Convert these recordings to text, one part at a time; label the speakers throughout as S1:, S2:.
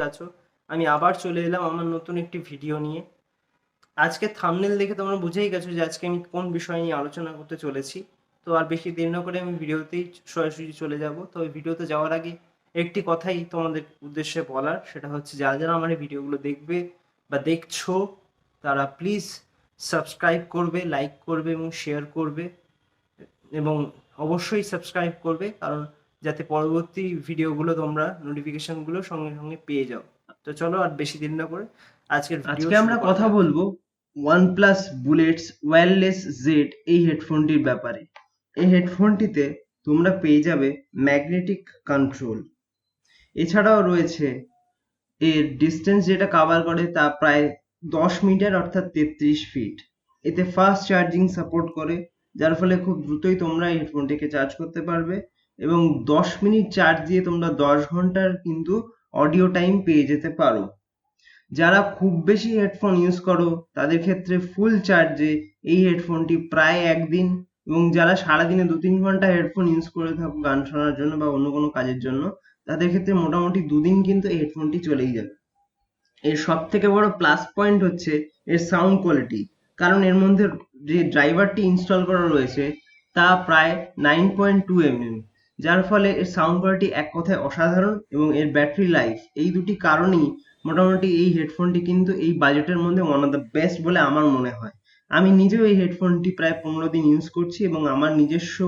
S1: আছো, আমি আবার চলে এলাম আমার নতুন একটি ভিডিও নিয়ে। আজকে থাম্বনেল দেখে তোমরা বুঝেই গেছো যে আজকে আমি কোন বিষয় নিয়ে আলোচনা করতে চলেছি। তো আর বেশি দেরি না করে আমি ভিডিওতেই সরাসরি চলে যাব। তো ওই ভিডিওতে যাওয়ার আগে একটি কথাই তোমাদের উদ্দেশ্যে বলার, সেটা হচ্ছে যারা যারা আমার এই ভিডিওগুলো দেখবে বা দেখছো তারা প্লিজ সাবস্ক্রাইব করবে, লাইক করবে এবং শেয়ার করবে, এবং অবশ্যই সাবস্ক্রাইব করবে, কারণ যাতে পরবর্তী ভিডিওগুলো তোমরা নোটিফিকেশনগুলো সঙ্গে সঙ্গে পেয়ে যাও। তো চলো আর বেশি দেরি না করে আজকের ভিডিও
S2: আজকে
S1: শুরু
S2: আমরা
S1: করা
S2: কথা
S1: যাক।
S2: বলবো OnePlus বুলেটস ওয়্যারলেস জেড এই হেডফোনটির ব্যাপারে। এই হেডফোনটিতে তোমরা পেয়ে যাবে ম্যাগনেটিক কন্ট্রোল, এছাড়াও রয়েছে এর ডিস্টেন্স যেটা কভার করে তা প্রায় 10 মিটার অর্থাৎ 33 ফিট। এতে ফাস্ট চার্জিং সাপোর্ট করে, যার ফলে খুব দ্রুতই তোমরা এই হেডফোনটিকে চার্জ করতে পারবে এবং 10 মিনিট চার্জ দিয়ে তোমরা 10 ঘন্টার কিন্তু অডিও টাইম পেয়ে যেতে পারো। যারা খুব বেশি হেডফোন ইউজ করো তাদের ক্ষেত্রে ফুল চার্জে এই হেডফোনটি প্রায় একদিন, এবং যারা সারাদিনে 2-3 ঘন্টা হেডফোন ইউজ করে থাকো গান শোনার জন্য বা অন্য কোনো কাজের জন্য, তাদের ক্ষেত্রে মোটামুটি 2 দিন কিন্তু এই হেডফোনটি চলেই যাবে। এর সব থেকে বড় প্লাস পয়েন্ট হচ্ছে এর সাউন্ড কোয়ালিটি, কারণ এর মধ্যে যে ড্রাইভারটি ইনস্টল করা রয়েছে তা প্রায় 9.2 mm, যার ফলে এর সাউন্ড কোয়ালিটি এক কথায় অসাধারণ, এবং এর ব্যাটারি লাইফ, এই দুটি কারণেই মোটামুটি এই হেডফোনটি কিন্তু এই বাজেটের মধ্যে ওয়ান অফ দ্য বেস্ট বলে আমার মনে হয়। আমি নিজেও এই হেডফোনটি প্রায় 15 দিন ইউজ করছি এবং আমার নিজস্ব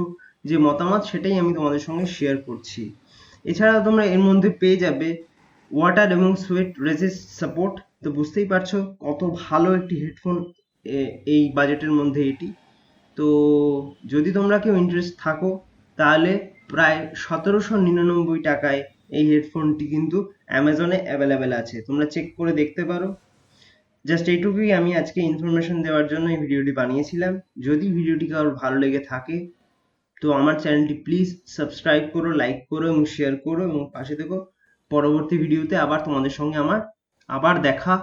S2: যে মতামত সেটাই আমি তোমাদের সঙ্গে শেয়ার করছি। এছাড়াও তোমরা এর মধ্যে পেয়ে যাবে ওয়াটার এবং সোয়েট রেজিস্ট সাপোর্ট। তো বুঝতেই পারছো কত ভালো একটি হেডফোন এই বাজেটের মধ্যে এটি। তো যদি তোমরা কেউ ইন্টারেস্ট থাকো তাহলে প্রায় 1799 টাকায় এই হেডফোনটি কিন্তু অ্যামাজনে অ্যাভেলেবেল আছে, তোমরা চেক করে দেখতে পারো। জাস্ট এইটুকুই আমি আজকে ইনফরমেশন দেওয়ার জন্য এই ভিডিওটি বানিয়েছিলাম। যদি ভিডিওটি কারোর ভালো লেগে থাকে তো আমার চ্যানেলটি প্লিজ সাবস্ক্রাইব করো, লাইক করো এবং শেয়ার করো এবং পাশে থেকো। পরবর্তী ভিডিওতে আবার তোমাদের সঙ্গে আমার আবার দেখা